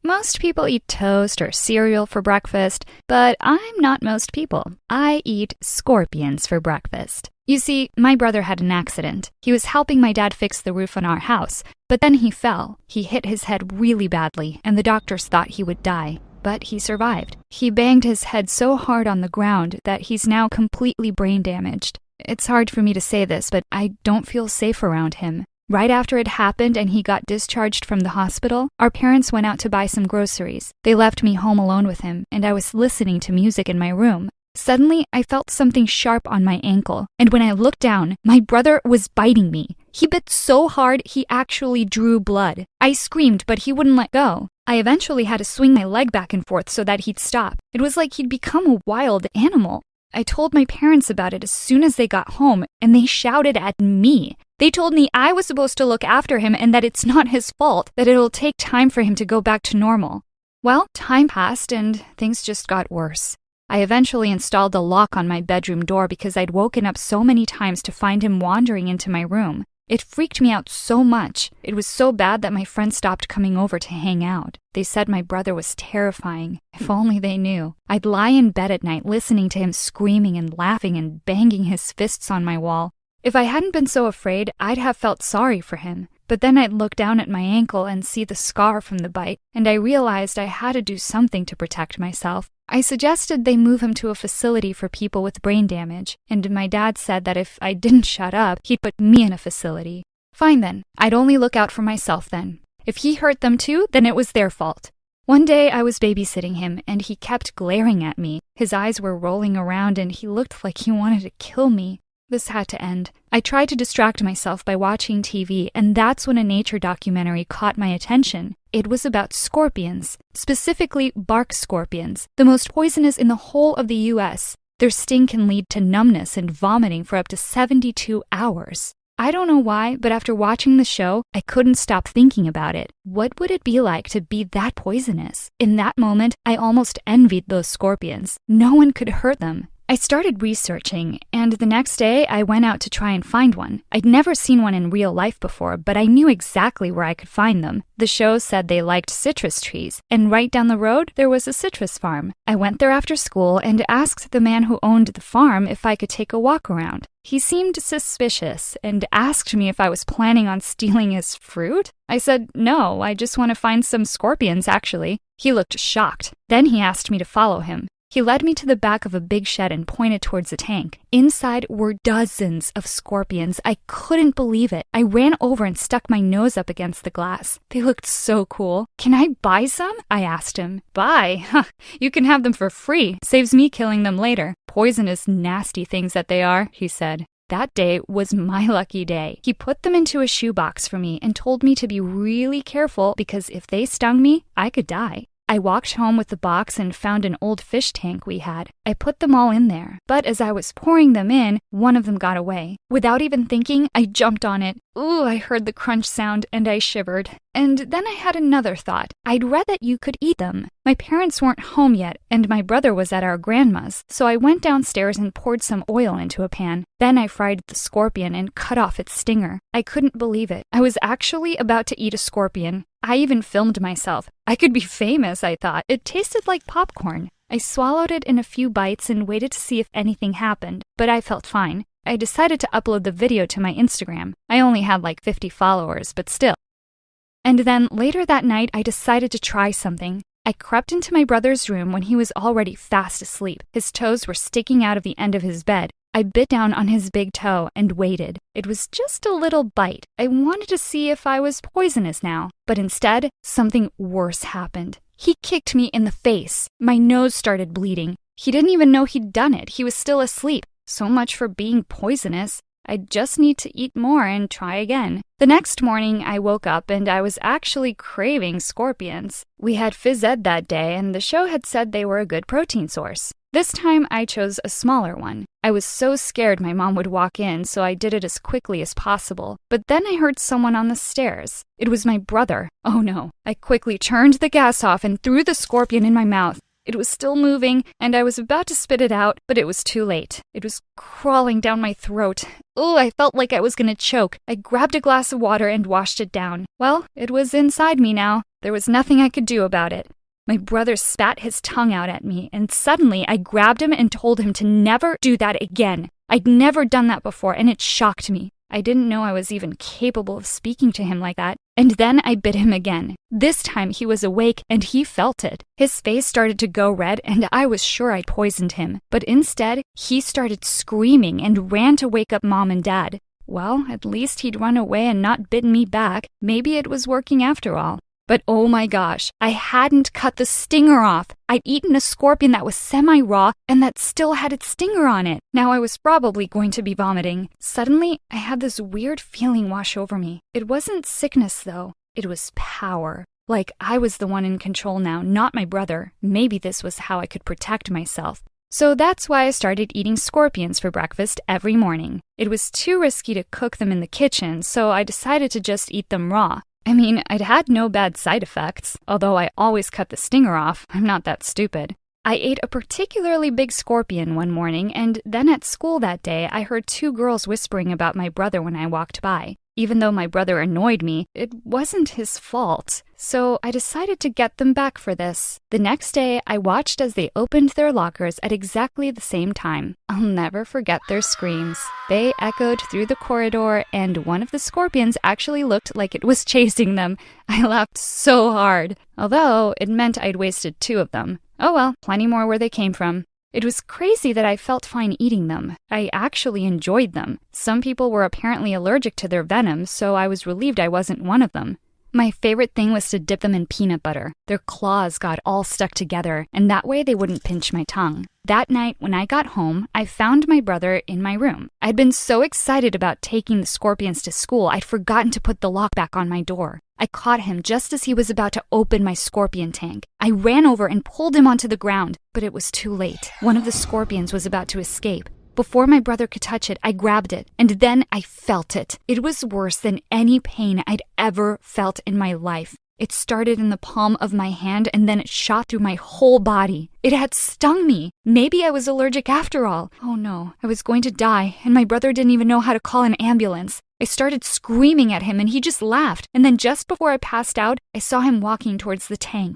Most people eat toast or cereal for breakfast, but I'm not most people. I eat scorpions for breakfast. You see, my brother had an accident. He was helping my dad fix the roof on our house, but then he fell. He hit his head really badly, and the doctors thought he would die. But he survived. He banged his head so hard on the ground that he's now completely brain damaged. It's hard for me to say this, but I don't feel safe around him. Right after it happened and he got discharged from the hospital, our parents went out to buy some groceries. They left me home alone with him, and I was listening to music in my room. Suddenly, I felt something sharp on my ankle, and when I looked down, my brother was biting me. He bit so hard, he actually drew blood. I screamed, but he wouldn't let go. I eventually had to swing my leg back and forth so that he'd stop. It was like he'd become a wild animal. I told my parents about it as soon as they got home, and they shouted at me. They told me I was supposed to look after him and that it's not his fault, that it'll take time for him to go back to normal. Well, time passed and things just got worse. I eventually installed a lock on my bedroom door because I'd woken up so many times to find him wandering into my room. It freaked me out so much. It was so bad that my friends stopped coming over to hang out. They said my brother was terrifying. If only they knew. I'd lie in bed at night listening to him screaming and laughing and banging his fists on my wall. If I hadn't been so afraid, I'd have felt sorry for him. But then I'd look down at my ankle and see the scar from the bite, and I realized I had to do something to protect myself. I suggested they move him to a facility for people with brain damage, and my dad said that if I didn't shut up, he'd put me in a facility. Fine then, I'd only look out for myself then. If he hurt them too, then it was their fault. One day I was babysitting him, and he kept glaring at me. His eyes were rolling around, and he looked like he wanted to kill me. This had to end. I tried to distract myself by watching TV, and that's when a nature documentary caught my attention. It was about scorpions, specifically bark scorpions, the most poisonous in the whole of the US. Their sting can lead to numbness and vomiting for up to 72 hours. I don't know why, but after watching the show, I couldn't stop thinking about it. What would it be like to be that poisonous? In that moment, I almost envied those scorpions. No one could hurt them. I started researching, and the next day I went out to try and find one. I'd never seen one in real life before, but I knew exactly where I could find them. The show said they liked citrus trees, and right down the road there was a citrus farm. I went there after school and asked the man who owned the farm if I could take a walk around. He seemed suspicious and asked me if I was planning on stealing his fruit. I said, no, I just want to find some scorpions, actually. He looked shocked. Then he asked me to follow him. He led me to the back of a big shed and pointed towards a tank. Inside were dozens of scorpions. I couldn't believe it. I ran over and stuck my nose up against the glass. They looked so cool. Can I buy some? I asked him. Buy? Huh, you can have them for free. Saves me killing them later. Poisonous, nasty things that they are, he said. That day was my lucky day. He put them into a shoebox for me and told me to be really careful because if they stung me, I could die. I walked home with the box and found an old fish tank we had. I put them all in there, but as I was pouring them in, one of them got away. Without even thinking, I jumped on it. Ooh, I heard the crunch sound and I shivered. And then I had another thought. I'd read that you could eat them. My parents weren't home yet, and my brother was at our grandma's, so I went downstairs and poured some oil into a pan. Then I fried the scorpion and cut off its stinger. I couldn't believe it. I was actually about to eat a scorpion. I even filmed myself. I could be famous, I thought. It tasted like popcorn. I swallowed it in a few bites and waited to see if anything happened, but I felt fine. I decided to upload the video to my Instagram. I only had like 50 followers, but still. And then later that night, I decided to try something. I crept into my brother's room when he was already fast asleep. His toes were sticking out of the end of his bed. I bit down on his big toe and waited. It was just a little bite. I wanted to see if I was poisonous now. But instead, something worse happened. He kicked me in the face. My nose started bleeding. He didn't even know he'd done it. He was still asleep. So much for being poisonous. I just need to eat more and try again. The next morning, I woke up and I was actually craving scorpions. We had phys ed that day, and the show had said they were a good protein source. This time, I chose a smaller one. I was so scared my mom would walk in, so I did it as quickly as possible. But then I heard someone on the stairs. It was my brother. Oh no. I quickly turned the gas off and threw the scorpion in my mouth. It was still moving, and I was about to spit it out, but it was too late. It was crawling down my throat. Ooh, I felt like I was gonna choke. I grabbed a glass of water and washed it down. Well, it was inside me now. There was nothing I could do about it. My brother spat his tongue out at me, and suddenly I grabbed him and told him to never do that again. I'd never done that before, and it shocked me. I didn't know I was even capable of speaking to him like that. And then I bit him again. This time he was awake and he felt it. His face started to go red and I was sure I'd poisoned him. But instead, he started screaming and ran to wake up Mom and Dad. Well, at least he'd run away and not bitten me back. Maybe it was working after all. But oh my gosh, I hadn't cut the stinger off. I'd eaten a scorpion that was semi-raw and that still had its stinger on it. Now I was probably going to be vomiting. Suddenly, I had this weird feeling wash over me. It wasn't sickness though. It was power. Like I was the one in control now, not my brother. Maybe this was how I could protect myself. So that's why I started eating scorpions for breakfast every morning. It was too risky to cook them in the kitchen, so I decided to just eat them raw. I mean, I'd had no bad side effects, although I always cut the stinger off. I'm not that stupid. I ate a particularly big scorpion one morning, and then at school that day, I heard two girls whispering about my brother when I walked by. Even though my brother annoyed me, it wasn't his fault. So I decided to get them back for this. The next day, I watched as they opened their lockers at exactly the same time. I'll never forget their screams. They echoed through the corridor, and one of the scorpions actually looked like it was chasing them. I laughed so hard, although it meant I'd wasted two of them. Oh well, plenty more where they came from. It was crazy that I felt fine eating them. I actually enjoyed them. Some people were apparently allergic to their venom, so I was relieved I wasn't one of them. My favorite thing was to dip them in peanut butter. Their claws got all stuck together, and that way they wouldn't pinch my tongue. That night, when I got home, I found my brother in my room. I'd been so excited about taking the scorpions to school, I'd forgotten to put the lock back on my door. I caught him just as he was about to open my scorpion tank. I ran over and pulled him onto the ground, but it was too late. One of the scorpions was about to escape. Before my brother could touch it, I grabbed it, and then I felt it. It was worse than any pain I'd ever felt in my life. It started in the palm of my hand, and then it shot through my whole body. It had stung me. Maybe I was allergic after all. Oh no, I was going to die, and my brother didn't even know how to call an ambulance. I started screaming at him, and he just laughed. And then just before I passed out, I saw him walking towards the tank.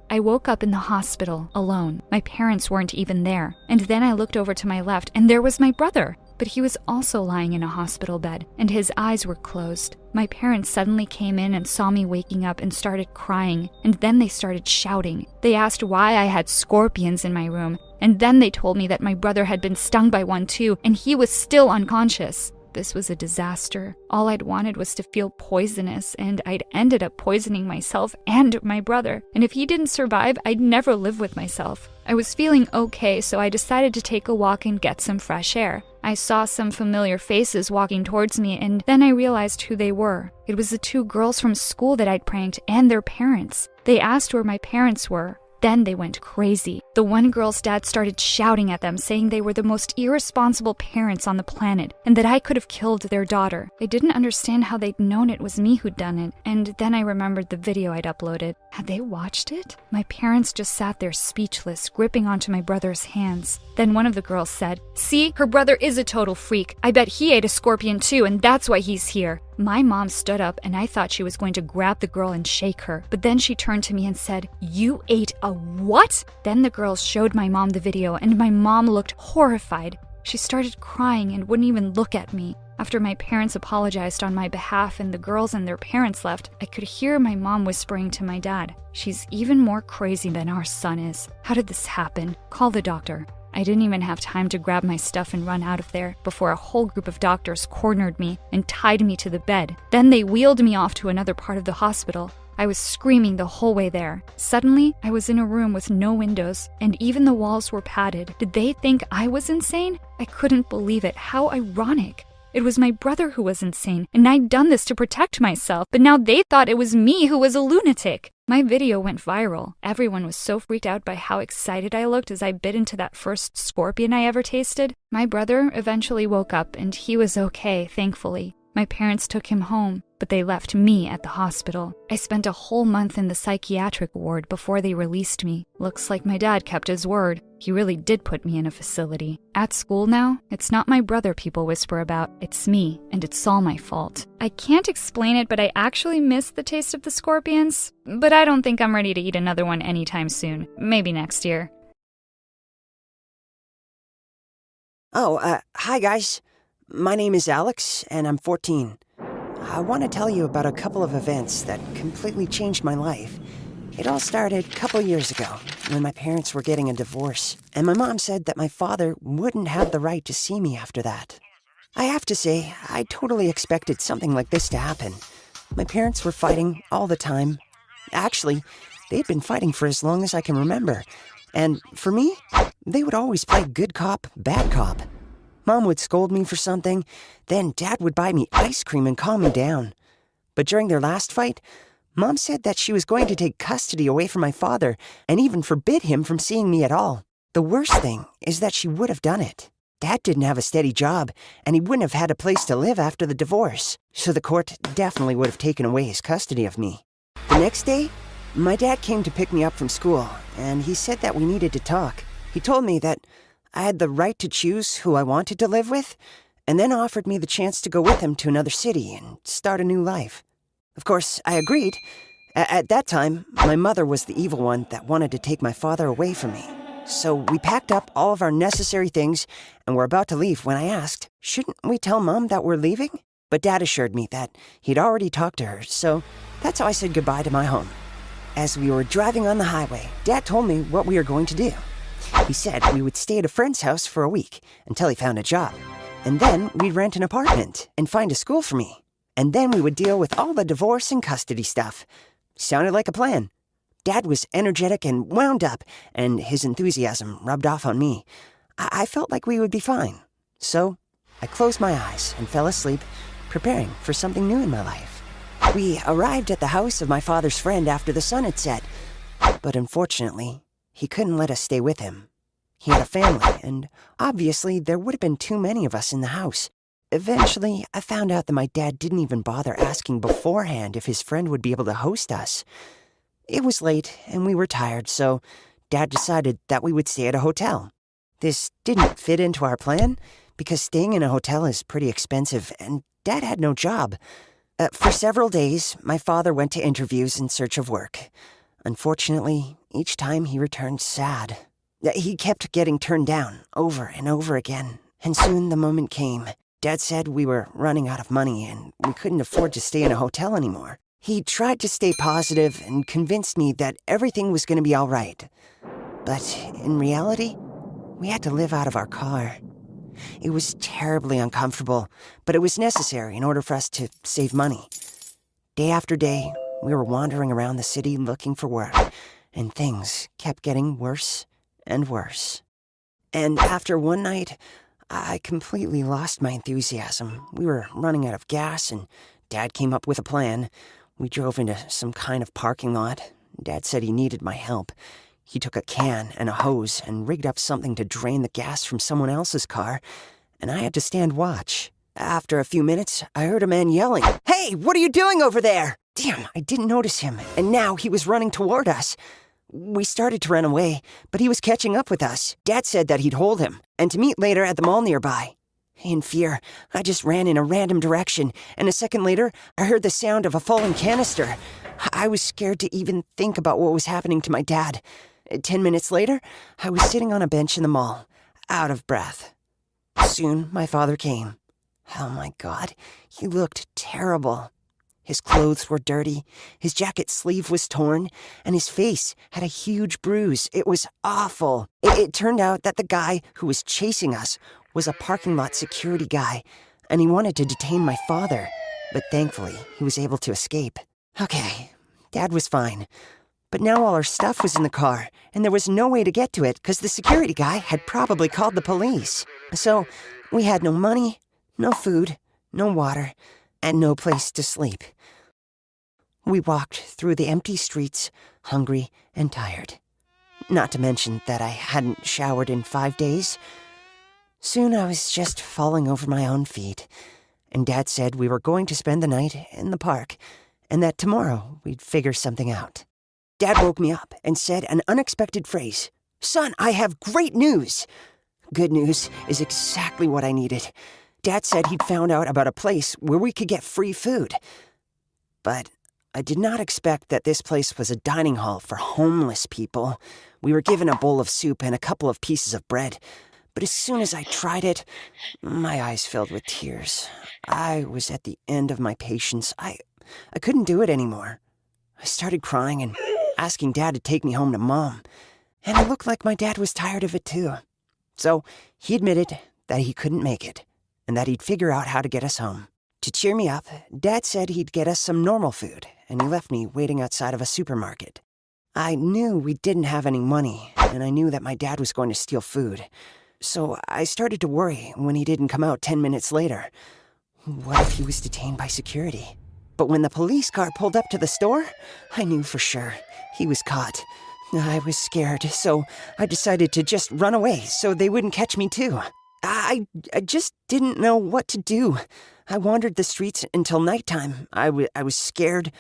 I woke up in the hospital, alone. My parents weren't even there. And then I looked over to my left, and there was my brother. But he was also lying in a hospital bed, and his eyes were closed. My parents suddenly came in and saw me waking up and started crying, and then they started shouting. They asked why I had scorpions in my room, and then they told me that my brother had been stung by one too, and he was still unconscious. This was a disaster. All I'd wanted was to feel poisonous, and I'd ended up poisoning myself and my brother. And if he didn't survive, I'd never live with myself. I was feeling okay, so I decided to take a walk and get some fresh air. I saw some familiar faces walking towards me, and then I realized who they were. It was the two girls from school that I'd pranked and their parents. They asked where my parents were. Then they went crazy. The one girl's dad started shouting at them, saying they were the most irresponsible parents on the planet and that I could have killed their daughter. I didn't understand how they'd known it was me who'd done it, and then I remembered the video I'd uploaded. Had they watched it? My parents just sat there speechless, gripping onto my brother's hands. Then one of the girls said, "See, her brother is a total freak. I bet he ate a scorpion too, and that's why he's here." My mom stood up, and I thought she was going to grab the girl and shake her. But then she turned to me and said, "You ate a what?" Then the girls showed my mom the video, and my mom looked horrified. She started crying and wouldn't even look at me. After my parents apologized on my behalf and the girls and their parents left, I could hear my mom whispering to my dad, "She's even more crazy than our son is. How did this happen? Call the doctor." I didn't even have time to grab my stuff and run out of there before a whole group of doctors cornered me and tied me to the bed. Then they wheeled me off to another part of the hospital. I was screaming the whole way there. Suddenly, I was in a room with no windows, and even the walls were padded. Did they think I was insane? I couldn't believe it. How ironic. It was my brother who was insane, and I'd done this to protect myself, but now they thought it was me who was a lunatic. My video went viral. Everyone was so freaked out by how excited I looked as I bit into that first scorpion I ever tasted. My brother eventually woke up, and he was okay, thankfully. My parents took him home, but they left me at the hospital. I spent a whole month in the psychiatric ward before they released me. Looks like my dad kept his word. He really did put me in a facility. At school now, it's not my brother people whisper about, it's me, and it's all my fault. I can't explain it, but I actually miss the taste of the scorpions. But I don't think I'm ready to eat another one anytime soon. Maybe next year. Hi guys. My name is Alex, and I'm 14. I want to tell you about a couple of events that completely changed my life. It all started a couple years ago, when my parents were getting a divorce, and my mom said that my father wouldn't have the right to see me after that. I have to say, I totally expected something like this to happen. My parents were fighting all the time. Actually, they'd been fighting for as long as I can remember. And for me, they would always play good cop, bad cop. Mom would scold me for something, then Dad would buy me ice cream and calm me down. But during their last fight, Mom said that she was going to take custody away from my father and even forbid him from seeing me at all. The worst thing is that she would have done it. Dad didn't have a steady job, and he wouldn't have had a place to live after the divorce, so the court definitely would have taken away his custody of me. The next day, my dad came to pick me up from school, and he said that we needed to talk. He told me that I had the right to choose who I wanted to live with, and then offered me the chance to go with him to another city and start a new life. Of course, I agreed. At that time, my mother was the evil one that wanted to take my father away from me. So we packed up all of our necessary things and were about to leave when I asked, shouldn't we tell Mom that we're leaving? But Dad assured me that he'd already talked to her, so that's how I said goodbye to my home. As we were driving on the highway, Dad told me what we were going to do. He said we would stay at a friend's house for a week until he found a job. And then we'd rent an apartment and find a school for me. And then we would deal with all the divorce and custody stuff. Sounded like a plan. Dad was energetic and wound up, and his enthusiasm rubbed off on me. I felt like we would be fine. So I closed my eyes and fell asleep, preparing for something new in my life. We arrived at the house of my father's friend after the sun had set, but unfortunately, he couldn't let us stay with him. He had a family, and obviously there would have been too many of us in the house. Eventually, I found out that my dad didn't even bother asking beforehand if his friend would be able to host us. It was late, and we were tired, so Dad decided that we would stay at a hotel. This didn't fit into our plan, because staying in a hotel is pretty expensive, and Dad had no job. For several days, my father went to interviews in search of work. Unfortunately, each time he returned sad. He kept getting turned down over and over again, and soon the moment came. Dad said we were running out of money and we couldn't afford to stay in a hotel anymore. He tried to stay positive and convinced me that everything was going to be all right. But in reality, we had to live out of our car. It was terribly uncomfortable, but it was necessary in order for us to save money. Day after day, we were wandering around the city looking for work, and things kept getting worse and worse. And after one night, I completely lost my enthusiasm. We were running out of gas, and Dad came up with a plan. We drove into some kind of parking lot. Dad said he needed my help. He took a can and a hose and rigged up something to drain the gas from someone else's car, and I had to stand watch. After a few minutes, I heard a man yelling, "Hey, what are you doing over there?" Damn, I didn't notice him, and now he was running toward us. We started to run away, but he was catching up with us. Dad said that he'd hold him, and to meet later at the mall nearby. In fear, I just ran in a random direction, and a second later, I heard the sound of a falling canister. I was scared to even think about what was happening to my dad. 10 minutes later, I was sitting on a bench in the mall, out of breath. Soon, my father came. Oh my God, he looked terrible. His clothes were dirty, his jacket sleeve was torn, and his face had a huge bruise. It was awful. It turned out that the guy who was chasing us was a parking lot security guy, and he wanted to detain my father, but thankfully, he was able to escape. Okay, Dad was fine. But now all our stuff was in the car, and there was no way to get to it because the security guy had probably called the police. So we had no money, no food, no water, and no place to sleep. We walked through the empty streets, hungry and tired. Not to mention that I hadn't showered in 5 days. Soon I was just falling over my own feet, and Dad said we were going to spend the night in the park, and that tomorrow we'd figure something out. Dad woke me up and said an unexpected phrase. "Son, I have great news!" Good news is exactly what I needed. Dad said he'd found out about a place where we could get free food. But I did not expect that this place was a dining hall for homeless people. We were given a bowl of soup and a couple of pieces of bread. But as soon as I tried it, my eyes filled with tears. I was at the end of my patience. I couldn't do it anymore. I started crying and asking Dad to take me home to Mom. And it looked like my dad was tired of it too. So he admitted that he couldn't make it, and that he'd figure out how to get us home. To cheer me up, Dad said he'd get us some normal food, and he left me waiting outside of a supermarket. I knew we didn't have any money, and I knew that my dad was going to steal food. So I started to worry when he didn't come out 10 minutes later. What if he was detained by security? But when the police car pulled up to the store, I knew for sure he was caught. I was scared, so I decided to just run away so they wouldn't catch me too. I just didn't know what to do. I wandered the streets until nighttime. I was scared,